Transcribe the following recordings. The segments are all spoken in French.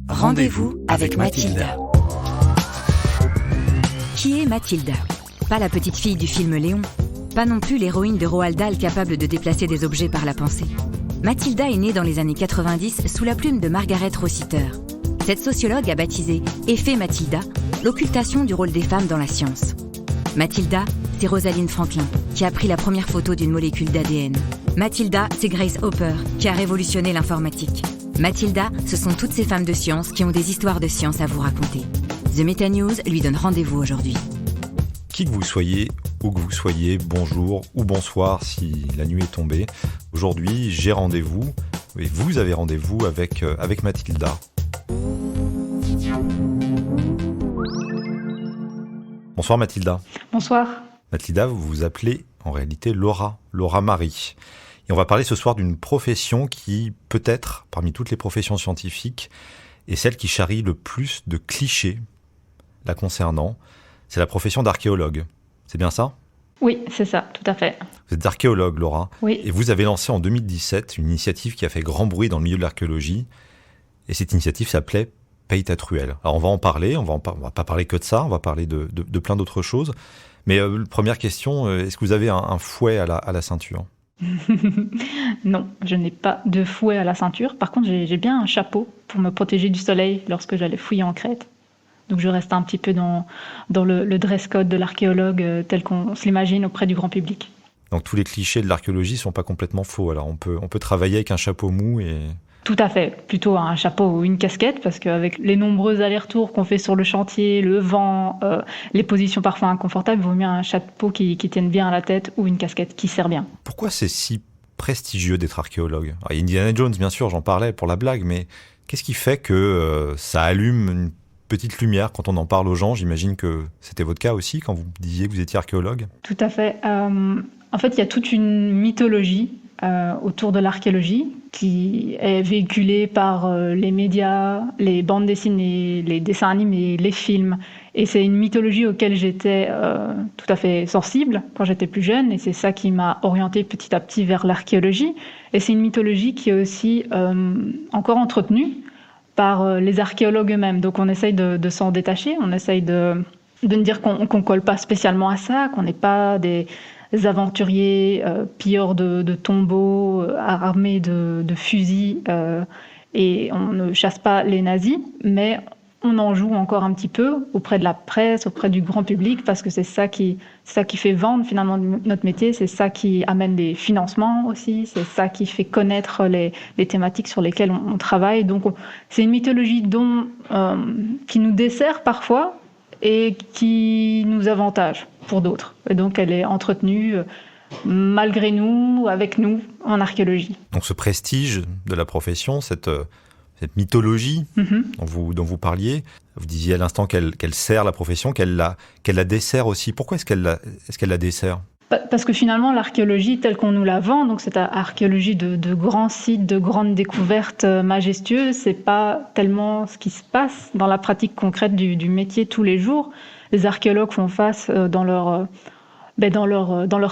Rendez-vous avec Mathilda. Qui est Mathilda ? Pas la petite fille du film Léon. Pas non plus l'héroïne de Roald Dahl capable de déplacer des objets par la pensée. Mathilda est née dans les années 90 sous la plume de Margaret Rossiter. Cette sociologue a baptisé « Effet Mathilda » l'occultation du rôle des femmes dans la science. Mathilda, c'est Rosalind Franklin, qui a pris la première photo d'une molécule d'ADN. Mathilda, c'est Grace Hopper, qui a révolutionné l'informatique. Mathilda, ce sont toutes ces femmes de science qui ont des histoires de science à vous raconter. The Meta News lui donne rendez-vous aujourd'hui. Qui que vous soyez, où que vous soyez, bonjour ou bonsoir si la nuit est tombée. Aujourd'hui, j'ai rendez-vous, et vous avez rendez-vous avec Mathilda. Bonsoir Mathilda. Bonsoir. Mathilda, vous vous appelez en réalité Laura Marie. Et on va parler ce soir d'une profession qui, peut-être, parmi toutes les professions scientifiques, est celle qui charrie le plus de clichés la concernant. C'est la profession d'archéologue. C'est bien ça ? Oui, c'est ça, tout à fait. Vous êtes archéologue, Laura. Oui. Et vous avez lancé en 2017 une initiative qui a fait grand bruit dans le milieu de l'archéologie. Et cette initiative s'appelait Paye ta truelle. Alors on va en parler, on va pas parler que de ça, on va parler de plein d'autres choses. Mais première question, est-ce que vous avez un fouet à la ceinture ? Non, je n'ai pas de fouet à la ceinture. Par contre, j'ai bien un chapeau pour me protéger du soleil lorsque j'allais fouiller en Crète. Donc je reste un petit peu dans le dress code de l'archéologue tel qu'on se l'imagine auprès du grand public. Donc tous les clichés de l'archéologie ne sont pas complètement faux. Alors on peut travailler avec un chapeau mou et... Tout à fait, plutôt un chapeau ou une casquette, parce qu'avec les nombreux allers-retours qu'on fait sur le chantier, le vent, les positions parfois inconfortables, il vaut mieux un chapeau qui tienne bien à la tête ou une casquette qui sert bien. Pourquoi c'est si prestigieux d'être archéologue ? Alors, Indiana Jones, bien sûr, j'en parlais pour la blague, mais qu'est-ce qui fait que ça allume une petite lumière quand on en parle aux gens ? J'imagine que c'était votre cas aussi quand vous disiez que vous étiez archéologue. Tout à fait. En fait, il y a toute une mythologie autour de l'archéologie qui est véhiculée par les médias, les bandes dessinées, les dessins animés, les films. Et c'est une mythologie auquel j'étais tout à fait sensible quand j'étais plus jeune, et c'est ça qui m'a orientée petit à petit vers l'archéologie. Et c'est une mythologie qui est aussi encore entretenue par les archéologues eux-mêmes. Donc on essaye de s'en détacher, on essaye de ne dire qu'on ne colle pas spécialement à ça, qu'on n'est pas des aventuriers, pilleurs de tombeaux, armés de fusils, et on ne chasse pas les nazis, mais on en joue encore un petit peu auprès de la presse, auprès du grand public, parce que c'est ça qui fait vendre finalement notre métier, c'est ça qui amène des financements aussi, c'est ça qui fait connaître les thématiques sur lesquelles on travaille. Donc c'est une mythologie qui nous dessert parfois et qui nous avantage pour d'autres. Et donc elle est entretenue malgré nous, avec nous, en archéologie. Donc ce prestige de la profession, cette mythologie dont vous parliez, vous disiez à l'instant qu'elle sert la profession, qu'elle la dessert aussi. Pourquoi est-ce qu'elle la dessert ? Parce que finalement, l'archéologie telle qu'on nous la vend, donc cette archéologie de grands sites, de grandes découvertes majestueuses, c'est pas tellement ce qui se passe dans la pratique concrète du métier tous les jours. Les archéologues font face dans leur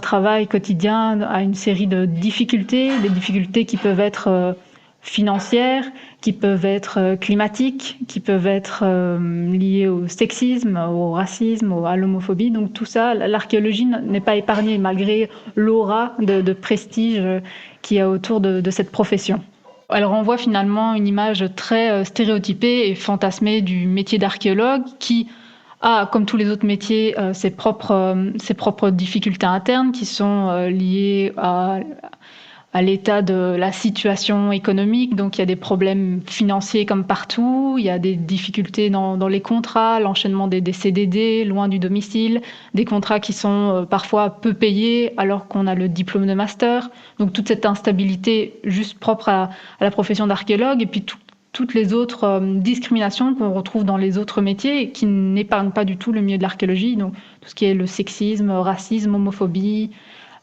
travail quotidien à une série de difficultés, des difficultés qui peuvent être financières, qui peuvent être climatiques, qui peuvent être liées au sexisme, au racisme, à l'homophobie. Donc tout ça, l'archéologie n'est pas épargnée malgré l'aura de prestige qu'il y a autour de cette profession. Elle renvoie finalement une image très stéréotypée et fantasmée du métier d'archéologue qui a, comme tous les autres métiers, ses propres difficultés internes qui sont liées à l'état de la situation économique. Donc il y a des problèmes financiers comme partout, il y a des difficultés dans les contrats, l'enchaînement des CDD loin du domicile, des contrats qui sont parfois peu payés alors qu'on a le diplôme de master. Donc toute cette instabilité juste propre à la profession d'archéologue, et puis toutes les autres discriminations qu'on retrouve dans les autres métiers et qui n'épargnent pas du tout le milieu de l'archéologie. Donc tout ce qui est le sexisme, racisme, homophobie,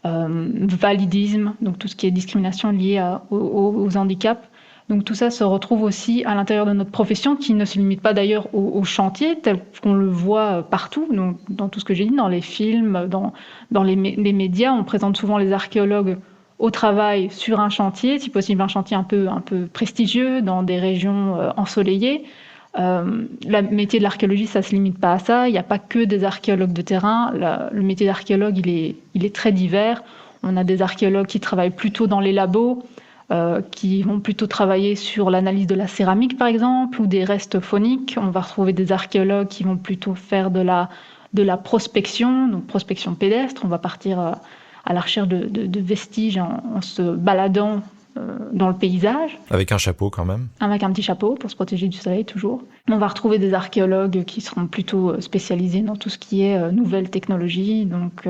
validisme, donc tout ce qui est discrimination liée aux handicaps. Donc tout ça se retrouve aussi à l'intérieur de notre profession, qui ne se limite pas d'ailleurs au chantier, tel qu'on le voit partout, dans tout ce que j'ai dit, dans les films, dans les médias. On présente souvent les archéologues au travail sur un chantier, si possible un chantier un peu prestigieux dans des régions ensoleillées. Le métier de l'archéologie, ça ne se limite pas à ça. Il n'y a pas que des archéologues de terrain. Le métier d'archéologue, il est très divers. On a des archéologues qui travaillent plutôt dans les labos, qui vont plutôt travailler sur l'analyse de la céramique, par exemple, ou des restes fauniques. On va retrouver des archéologues qui vont plutôt faire de la prospection, donc prospection pédestre. On va partir à la recherche de vestiges en se baladant dans le paysage. Avec un chapeau quand même. Avec un petit chapeau pour se protéger du soleil toujours. On va retrouver des archéologues qui seront plutôt spécialisés dans tout ce qui est nouvelles technologies, donc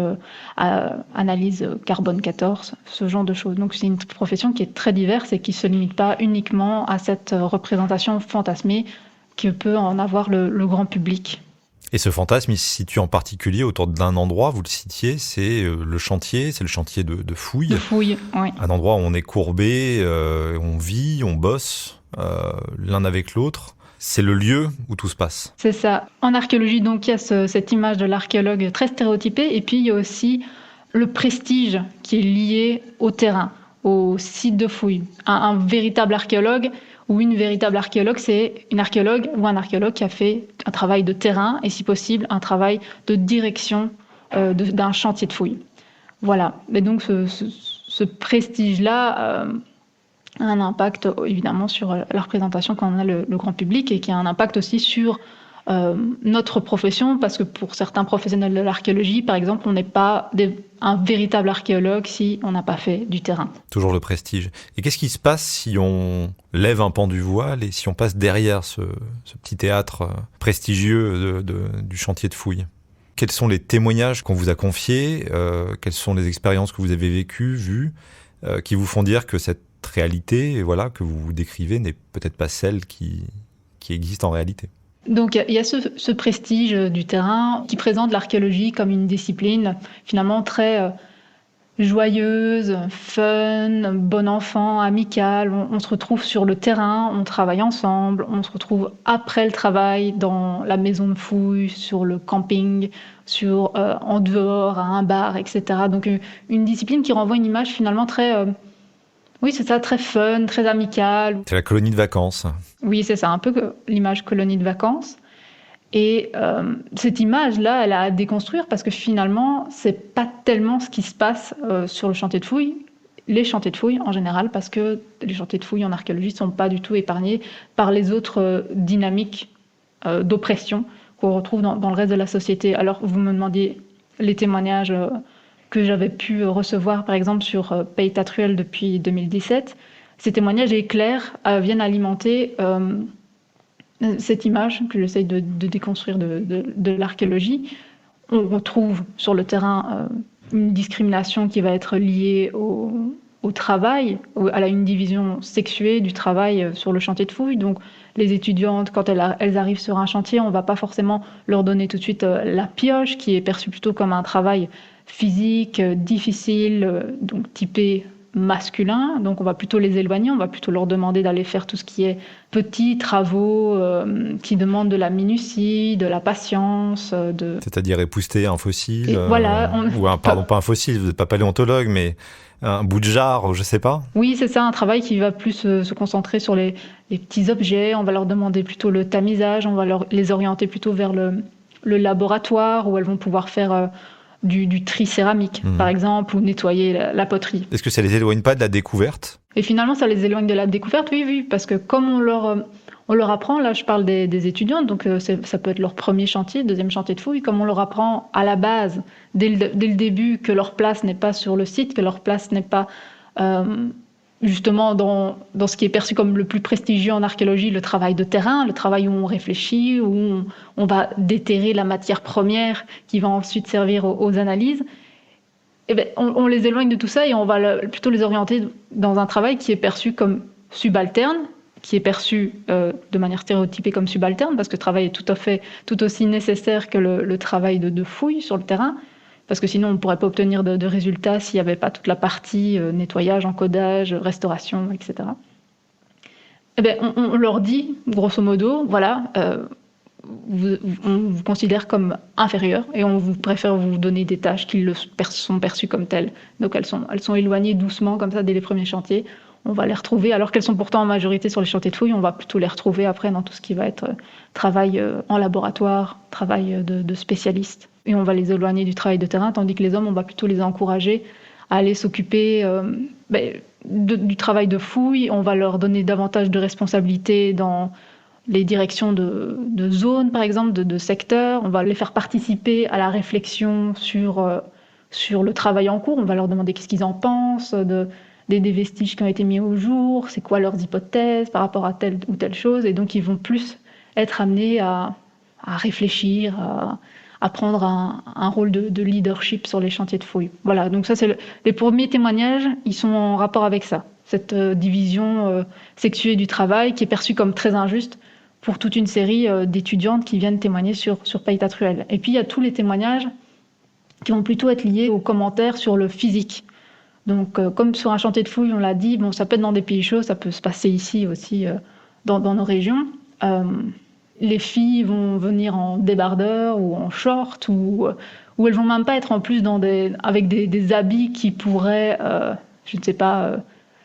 analyse carbone 14, ce genre de choses. Donc c'est une profession qui est très diverse et qui ne se limite pas uniquement à cette représentation fantasmée que peut en avoir le grand public. Et ce fantasme, il se situe en particulier autour d'un endroit, vous le citiez, c'est le chantier de fouilles. De fouilles, oui. Un endroit où on est courbé, on vit, on bosse l'un avec l'autre. C'est le lieu où tout se passe. C'est ça. En archéologie, donc, il y a cette image de l'archéologue très stéréotypée, et puis il y a aussi le prestige qui est lié au terrain, au site de fouilles. Un véritable archéologue ou une véritable archéologue, c'est une archéologue ou un archéologue qui a fait un travail de terrain et, si possible, un travail de direction d'un chantier de fouilles. Voilà. Et donc, ce prestige-là a un impact, évidemment, sur la représentation qu'on a le grand public et qui a un impact aussi sur notre profession, parce que pour certains professionnels de l'archéologie, par exemple, on n'est pas un véritable archéologue si on n'a pas fait du terrain. Toujours le prestige. Et qu'est-ce qui se passe si on lève un pan du voile et si on passe derrière ce petit théâtre prestigieux du chantier de fouilles ? Quels sont les témoignages qu'on vous a confiés ? Quelles sont les expériences que vous avez vécues, vues, qui vous font dire que cette réalité, voilà, que vous décrivez n'est peut-être pas celle qui existe en réalité ? Donc il y a ce prestige du terrain qui présente l'archéologie comme une discipline finalement très joyeuse, fun, bon enfant, amicale. On se retrouve sur le terrain, on travaille ensemble, on se retrouve après le travail dans la maison de fouilles, sur le camping, en dehors, à un bar, etc. Donc une discipline qui renvoie une image finalement très... Oui, c'est ça, très fun, très amical. C'est la colonie de vacances. Oui, c'est ça, un peu l'image colonie de vacances. Et cette image-là, elle a à déconstruire parce que finalement, c'est pas tellement ce qui se passe sur le chantier de fouilles, les chantiers de fouilles en général, parce que les chantiers de fouilles en archéologie ne sont pas du tout épargnés par les autres dynamiques d'oppression qu'on retrouve dans le reste de la société. Alors, vous me demandiez les témoignages que j'avais pu recevoir, par exemple, sur Pays Tatruel depuis 2017. Ces témoignages éclairs viennent alimenter cette image que j'essaye de déconstruire de l'archéologie. On retrouve sur le terrain une discrimination qui va être liée au travail, à une division sexuée du travail sur le chantier de fouilles. Donc, les étudiantes, quand elles arrivent sur un chantier, on ne va pas forcément leur donner tout de suite la pioche, qui est perçue plutôt comme un travail physique, difficile, donc typé masculin. Donc on va plutôt les éloigner, on va plutôt leur demander d'aller faire tout ce qui est petits travaux qui demandent de la minutie, de la patience. C'est-à-dire épousseter un fossile, voilà, pas un fossile, vous n'êtes pas paléontologue, mais un bout de jarre, je ne sais pas. Oui, c'est ça, un travail qui va plus se concentrer sur les petits objets. On va leur demander plutôt le tamisage, on va les orienter plutôt vers le laboratoire où elles vont pouvoir faire du tri céramique, par exemple, ou nettoyer la poterie. Est-ce que ça les éloigne pas de la découverte ? Et finalement, ça les éloigne de la découverte, oui, parce que comme on leur apprend, là je parle des étudiantes, donc ça peut être leur premier chantier, deuxième chantier de fouilles, comme on leur apprend à la base, dès le début, que leur place n'est pas sur le site, que leur place n'est pas justement dans ce qui est perçu comme le plus prestigieux en archéologie, le travail de terrain, le travail où on réfléchit, où on va déterrer la matière première qui va ensuite servir aux analyses. Et bien, on les éloigne de tout ça et on va plutôt les orienter dans un travail qui est perçu comme subalterne, qui est perçu de manière stéréotypée comme subalterne, parce que le travail est tout aussi nécessaire que le travail de fouille sur le terrain, parce que sinon on ne pourrait pas obtenir de résultats s'il n'y avait pas toute la partie nettoyage, encodage, restauration, etc. Eh bien, on leur dit, grosso modo, voilà, on vous considère comme inférieur et on vous préfère vous donner des tâches qui sont perçues comme telles. Donc elles sont éloignées doucement comme ça dès les premiers chantiers. On va les retrouver, alors qu'elles sont pourtant en majorité sur les chantiers de fouilles, on va plutôt les retrouver après dans tout ce qui va être travail en laboratoire, travail de spécialiste. Et on va les éloigner du travail de terrain, tandis que les hommes, on va plutôt les encourager à aller s'occuper du travail de fouille. On va leur donner davantage de responsabilités dans les directions de zones, par exemple, de secteurs. On va les faire participer à la réflexion sur le travail en cours. On va leur demander qu'est-ce qu'ils en pensent, des vestiges qui ont été mis au jour, c'est quoi leurs hypothèses par rapport à telle ou telle chose. Et donc, ils vont plus être amenés à réfléchir, à prendre un rôle de leadership sur les chantiers de fouilles. Voilà, donc ça, les premiers témoignages, ils sont en rapport avec ça. Cette division sexuée du travail qui est perçue comme très injuste pour toute une série d'étudiantes qui viennent témoigner sur Paille-Tatruel. Et puis, il y a tous les témoignages qui vont plutôt être liés aux commentaires sur le physique. Donc, comme sur un chantier de fouilles, on l'a dit, bon, ça peut être dans des pays chauds, ça peut se passer ici aussi, dans nos régions. Les filles vont venir en débardeur ou en short, ou elles vont même pas être en plus avec des habits qui pourraient, je ne sais pas,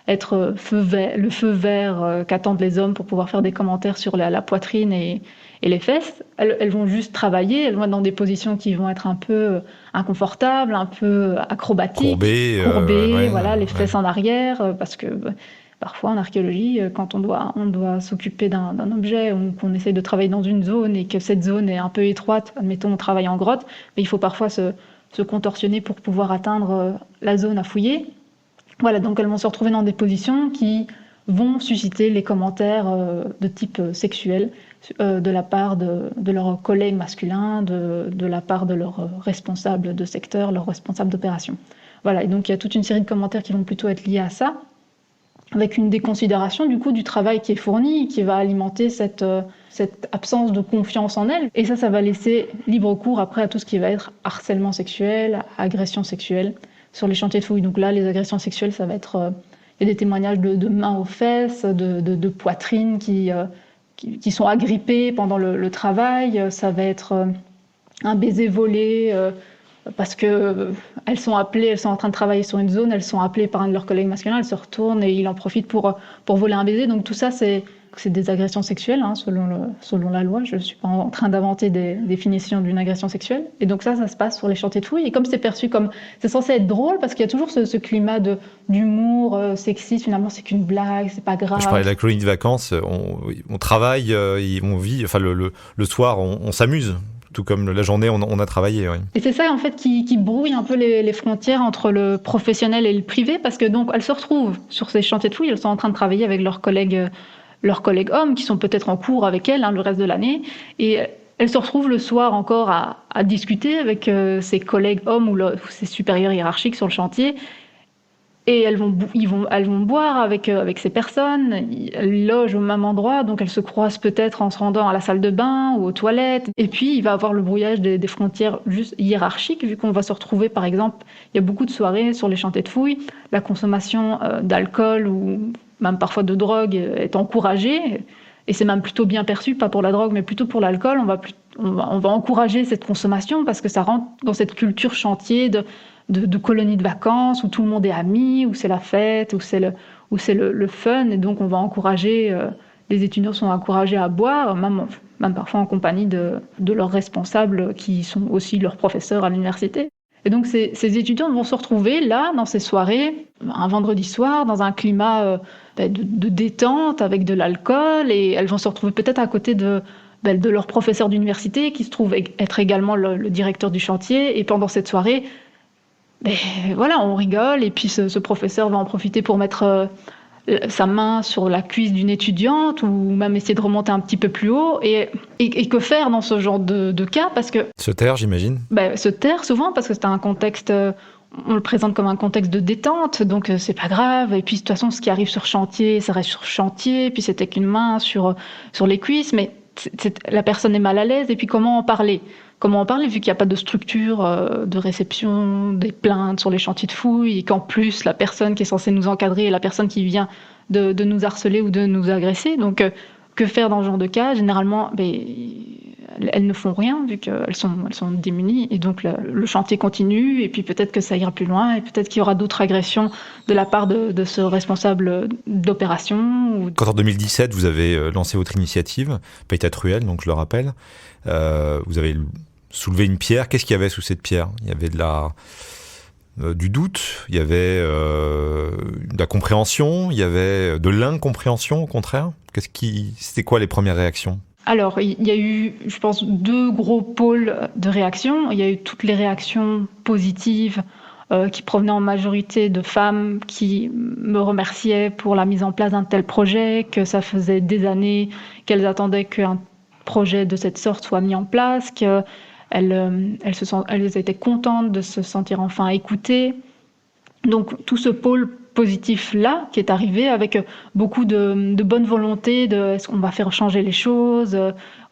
être le feu vert qu'attendent les hommes pour pouvoir faire des commentaires sur la poitrine et les fesses. Elles vont juste travailler, elles vont être dans des positions qui vont être un peu inconfortables, un peu acrobatiques, courbées, voilà, les fesses en arrière, parce que parfois en archéologie, quand on doit s'occuper d'un objet ou qu'on essaie de travailler dans une zone et que cette zone est un peu étroite, admettons on travaille en grotte, mais il faut parfois se contorsionner pour pouvoir atteindre la zone à fouiller. Voilà, donc elles vont se retrouver dans des positions qui vont susciter les commentaires de type sexuel de la part de leurs collègues masculins, de la part de leurs responsables de secteur, leurs responsables d'opération. Voilà, et donc il y a toute une série de commentaires qui vont plutôt être liés à ça, avec une déconsidération du coup du travail qui est fourni, qui va alimenter cette absence de confiance en elles. Et ça va laisser libre cours après à tout ce qui va être harcèlement sexuel, agression sexuelle sur les chantiers de fouilles. Donc là, les agressions sexuelles, ça va être... il y a des témoignages de mains aux fesses, de poitrines qui sont agrippées pendant le travail. Ça va être un baiser volé parce qu'elles sont appelées, elles sont en train de travailler sur une zone, elles sont appelées par un de leurs collègues masculins, elles se retournent et il en profite pour voler un baiser. Donc tout ça, c'est des agressions sexuelles, hein, selon la loi. Je ne suis pas en train d'inventer des définitions d'une agression sexuelle. Et donc ça se passe sur les chantiers de fouilles. Et comme c'est perçu comme... C'est censé être drôle parce qu'il y a toujours ce climat d'humour sexiste. Finalement, c'est qu'une blague, c'est pas grave. Je parlais de la colonie de vacances. On travaille, on vit... Enfin, le soir, on s'amuse. Tout comme la journée, on a travaillé. Oui. Et c'est ça, en fait, qui brouille un peu les frontières entre le professionnel et le privé. Parce que donc, elles se retrouvent sur ces chantiers de fouilles. Elles sont en train de travailler avec leurs collègues hommes qui sont peut-être en cours avec elles le reste de l'année. Et elles se retrouvent le soir encore à discuter avec ses collègues hommes ou ses supérieurs hiérarchiques sur le chantier. Et elles vont boire avec ces personnes, elles logent au même endroit, donc elles se croisent peut-être en se rendant à la salle de bain ou aux toilettes. Et puis il va y avoir le brouillage des frontières juste hiérarchiques, vu qu'on va se retrouver, par exemple, il y a beaucoup de soirées sur les chantiers de fouilles, la consommation d'alcool ou même parfois de drogue est encouragée, et c'est même plutôt bien perçu, pas pour la drogue, mais plutôt pour l'alcool. On va encourager cette consommation parce que ça rentre dans cette culture chantier de colonies de vacances où tout le monde est ami, où c'est la fête, où c'est le fun. Et donc, on va encourager, les étudiants sont encouragés à boire, même parfois en compagnie de leurs responsables qui sont aussi leurs professeurs à l'université. Et donc, ces étudiants vont se retrouver là, dans ces soirées, un vendredi soir, dans un climat de détente avec de l'alcool, et elles vont se retrouver peut-être à côté de leur professeur d'université qui se trouve être également le directeur du chantier. Et pendant cette soirée, voilà, on rigole, et puis ce professeur va en profiter pour mettre sa main sur la cuisse d'une étudiante ou même essayer de remonter un petit peu plus haut. Et que faire dans ce genre de cas, parce que... Se taire, j'imagine. Se taire souvent, parce que c'est un contexte... on le présente comme un contexte de détente, donc c'est pas grave. Et puis de toute façon, ce qui arrive sur chantier, ça reste sur chantier. Puis c'était qu'une main sur les cuisses, mais la personne est mal à l'aise. Et puis comment en parler vu qu'il n'y a pas de structure de réception des plaintes sur les chantiers de fouilles, et qu'en plus la personne qui est censée nous encadrer est la personne qui vient de nous harceler ou de nous agresser. Donc que faire dans ce genre de cas ? Généralement, elles ne font rien vu qu'elles sont démunies. Et donc le chantier continue et puis peut-être que ça ira plus loin et peut-être qu'il y aura d'autres agressions de la part de ce responsable d'opération. Quand en 2017, vous avez lancé votre initiative, Paytat Ruelle, donc je le rappelle, vous avez soulevé une pierre. Qu'est-ce qu'il y avait sous cette pierre ? Il y avait du doute, il y avait de la compréhension, il y avait de l'incompréhension au contraire. C'était quoi les premières réactions ? Alors, il y a eu, je pense, 2 gros pôles de réactions. Il y a eu toutes les réactions positives qui provenaient en majorité de femmes qui me remerciaient pour la mise en place d'un tel projet, que ça faisait des années qu'elles attendaient qu'un projet de cette sorte soit mis en place, qu'elles étaient contentes de se sentir enfin écoutées. Donc tout ce pôle positif-là qui est arrivé avec beaucoup de bonne volonté, est-ce qu'on va faire changer les choses,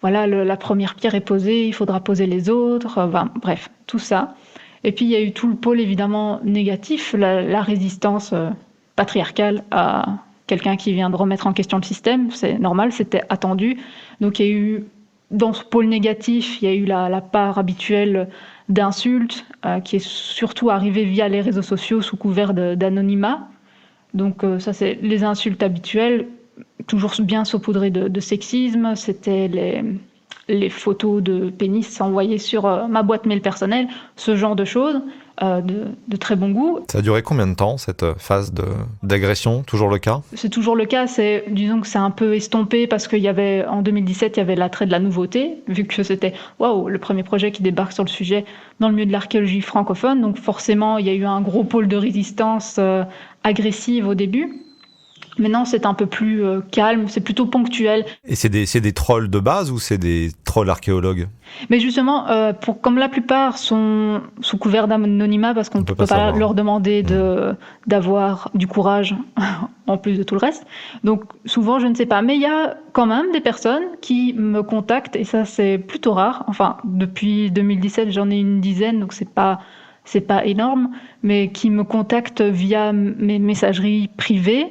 voilà, la première pierre est posée, il faudra poser les autres, bref, tout ça. Et puis il y a eu tout le pôle évidemment négatif, la résistance patriarcale à quelqu'un qui vient de remettre en question le système, c'est normal, c'était attendu. Donc il y a eu, dans ce pôle négatif, il y a eu la part habituelle d'insultes qui est surtout arrivée via les réseaux sociaux sous couvert d'anonymat. Donc ça, c'est les insultes habituelles, toujours bien saupoudrées de sexisme. C'était les photos de pénis envoyées sur ma boîte mail personnelle, ce genre de choses, de très bon goût. Ça a duré combien de temps, cette phase d'agression ? Toujours le cas ? C'est toujours le cas. Disons que c'est un peu estompé parce qu'en 2017, il y avait l'attrait de la nouveauté, vu que c'était le premier projet qui débarque sur le sujet dans le milieu de l'archéologie francophone. Donc forcément, il y a eu un gros pôle de résistance agressive au début. Maintenant, c'est un peu plus calme, c'est plutôt ponctuel. Et c'est des trolls de base ou c'est des trolls archéologues ? Mais justement, comme la plupart sont sous couvert d'anonymat, parce qu'on ne peut pas leur demander d'avoir du courage en plus de tout le reste. Donc souvent, je ne sais pas. Mais il y a quand même des personnes qui me contactent, et ça, c'est plutôt rare. Enfin, depuis 2017, j'en ai une dizaine, donc c'est pas énorme, mais qui me contactent via mes messageries privées,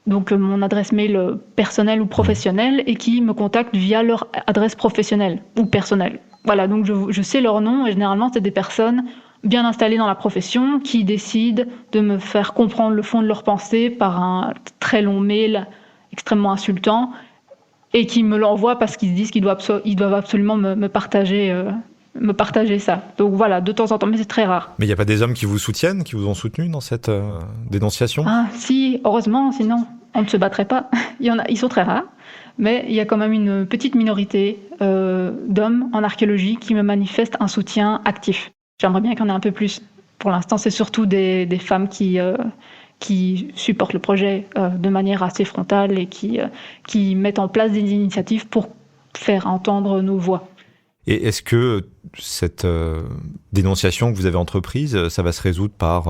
donc mon adresse mail personnelle ou professionnelle, et qui me contactent via leur adresse professionnelle ou personnelle. Voilà, donc je sais leur nom, et généralement c'est des personnes bien installées dans la profession qui décident de me faire comprendre le fond de leurs pensées par un très long mail extrêmement insultant, et qui me l'envoient parce qu'ils se disent qu'ils doivent absolument me partager ça. Donc voilà, de temps en temps, mais c'est très rare. Mais il n'y a pas des hommes qui vous soutiennent, qui vous ont soutenu dans cette dénonciation ? Ah si, heureusement, sinon on ne se battrait pas. Ils sont très rares, mais il y a quand même une petite minorité d'hommes en archéologie qui me manifestent un soutien actif. J'aimerais bien qu'il y en ait un peu plus. Pour l'instant, c'est surtout des femmes qui supportent le projet de manière assez frontale et qui mettent en place des initiatives pour faire entendre nos voix. Et est-ce que cette dénonciation que vous avez entreprise, ça va se résoudre par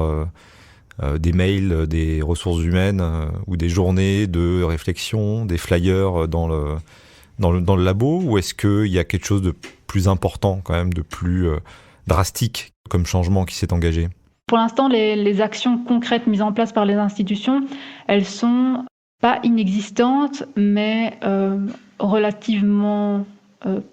des mails des ressources humaines ou des journées de réflexion, des flyers dans le labo, ou est-ce qu'il y a quelque chose de plus important quand même, de plus drastique comme changement qui s'est engagé ? Pour l'instant, les actions concrètes mises en place par les institutions, elles sont pas inexistantes, mais relativement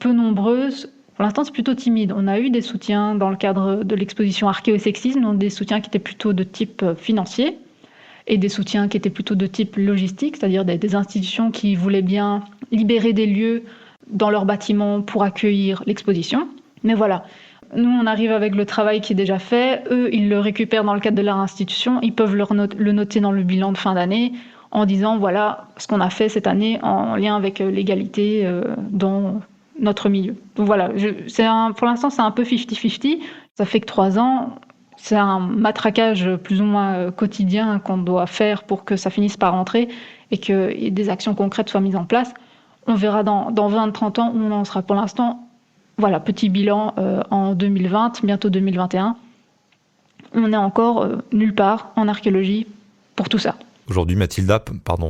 peu nombreuses. Pour l'instant, c'est plutôt timide. On a eu des soutiens dans le cadre de l'exposition Archéo et Sexisme, donc des soutiens qui étaient plutôt de type financier et des soutiens qui étaient plutôt de type logistique, c'est-à-dire des institutions qui voulaient bien libérer des lieux dans leurs bâtiments pour accueillir l'exposition. Mais voilà, nous, on arrive avec le travail qui est déjà fait. Eux, ils le récupèrent dans le cadre de leur institution. Ils peuvent le noter dans le bilan de fin d'année en disant, voilà ce qu'on a fait cette année en lien avec l'égalité dans notre milieu. Donc voilà, pour l'instant, c'est un peu 50-50. Ça fait que 3 ans, c'est un matraquage plus ou moins quotidien qu'on doit faire pour que ça finisse par rentrer et que des actions concrètes soient mises en place. On verra dans 20-30 ans où on en sera. Pour l'instant, voilà, petit bilan en 2020, bientôt 2021. On n'est encore nulle part en archéologie pour tout ça. Aujourd'hui,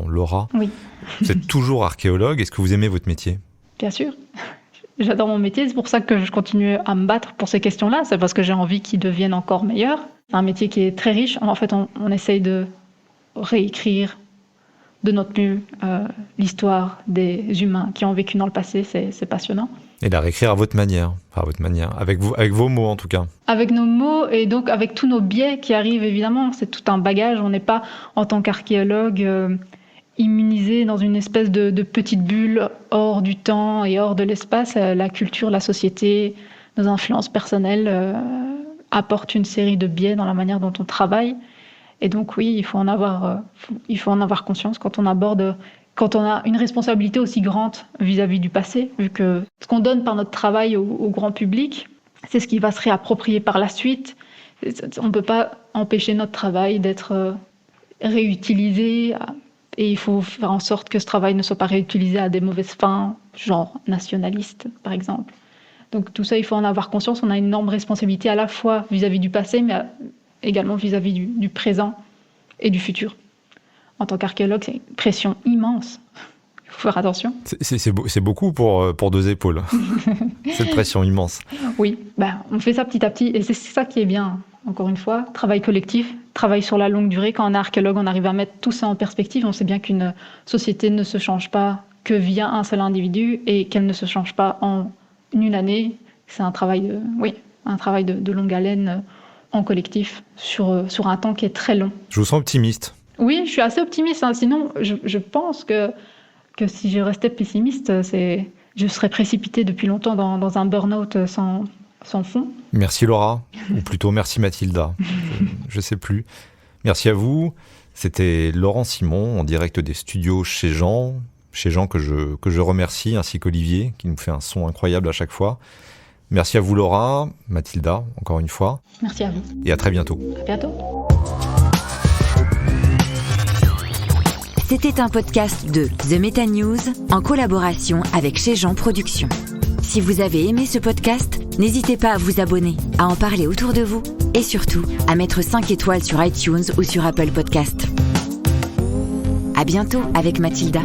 Laura, oui. Vous êtes toujours archéologue. Est-ce que vous aimez votre métier ? Bien sûr. J'adore mon métier, c'est pour ça que je continue à me battre pour ces questions-là. C'est parce que j'ai envie qu'ils deviennent encore meilleurs. C'est un métier qui est très riche. En fait, on essaye de réécrire de notre mieux l'histoire des humains qui ont vécu dans le passé, c'est passionnant. Et la réécrire à votre manière, avec vos mots en tout cas. Avec nos mots et donc avec tous nos biais qui arrivent évidemment, c'est tout un bagage. On n'est pas en tant qu'archéologue immunisé dans une espèce de petite bulle hors du temps et hors de l'espace. La culture, la société, nos influences personnelles apportent une série de biais dans la manière dont on travaille. Et donc oui, il faut en avoir conscience quand on a une responsabilité aussi grande vis-à-vis du passé, vu que ce qu'on donne par notre travail au grand public, c'est ce qui va se réapproprier par la suite. On ne peut pas empêcher notre travail d'être réutilisé, et il faut faire en sorte que ce travail ne soit pas réutilisé à des mauvaises fins, genre nationalistes, par exemple. Donc tout ça, il faut en avoir conscience. On a une énorme responsabilité à la fois vis-à-vis du passé, mais également vis-à-vis du présent et du futur. En tant qu'archéologue, c'est une pression immense. Il faut faire attention. C'est beaucoup pour 2 épaules. Cette pression immense. Oui, on fait ça petit à petit et c'est ça qui est bien. Encore une fois, travail collectif, travail sur la longue durée. Quand on est archéologue, on arrive à mettre tout ça en perspective. On sait bien qu'une société ne se change pas que via un seul individu et qu'elle ne se change pas en une année. C'est un travail de longue haleine en collectif sur un temps qui est très long. Je vous sens optimiste. Oui, je suis assez optimiste. Sinon, je pense que si je restais pessimiste, je serais précipitée depuis longtemps dans un burn-out sans fond. Merci Laura, ou plutôt merci Mathilda, je ne sais plus. Merci à vous. C'était Laurent Simon en direct des studios chez Jean que je remercie, ainsi qu'Olivier qui nous fait un son incroyable à chaque fois. Merci à vous Laura, Mathilda, encore une fois. Merci à vous. Et à très bientôt. À bientôt. C'était un podcast de The Meta News en collaboration avec Chez Jean Productions. Si vous avez aimé ce podcast, n'hésitez pas à vous abonner, à en parler autour de vous et surtout à mettre 5 étoiles sur iTunes ou sur Apple Podcast. À bientôt avec Mathilda.